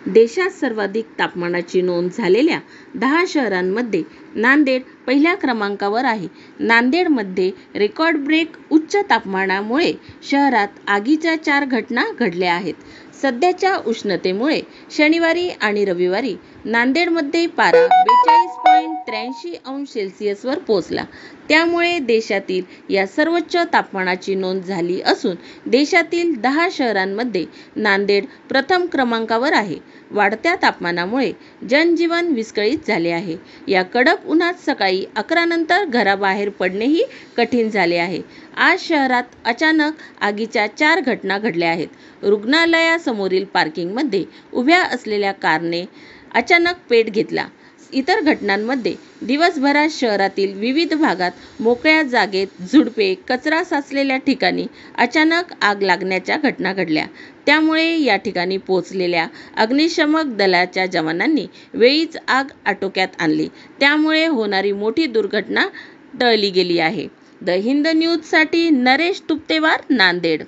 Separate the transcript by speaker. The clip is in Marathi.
Speaker 1: देशात सर्वाधिक तापमानाची नोंद झालेल्या 10 शहरांमध्ये नांदेड पहिल्या क्रमांकावर आहे. नांदेडमध्ये रेकॉर्ड ब्रेक उच्च तापमानामुळे शहरात आगीच्या 4 घटना घडल्या आहेत. सध्याच्या उष्णतेमुळे शनिवारी आणि रविवारी नांदेडमध्ये पारा 42.83°C पोहोचला. त्यामुळे देशातील या सर्वोच्च तापमानाची नोंद झाली असून देशातील 10 शहरांमध्ये नांदेड प्रथम क्रमांकावर आहे. वाढत्या तापमानामुळे जनजीवन विस्कळीत झाले आहे. या कडक उन्हात सकाळी 11 नंतर घराबाहेर पडणेही कठीण झाले आहे. आज शहरात अचानक आगीच्या 4 घटना घडल्या आहेत. रुग्णालयासमोरील पार्किंगमध्ये उभ्या असलेल्या कारने अचानक पेट घेतला. इतर घटनांमध्ये दिवसभरात शहरातील विविध भागात मोकळ्या जागेत, झुडपे, कचरा साचलेल्या ठिकाणी अचानक आग लागण्याच्या घटना घडल्या. त्यामुळे या ठिकाणी पोहोचलेल्या अग्निशमन दलाच्या जवानांनी वेळीच आग आटोक्यात आणली. त्यामुळे होणारी मोठी दुर्घटना टळली गेली आहे. द हिंद न्यूजसाठी नरेश तुपतेवार, नांदेड.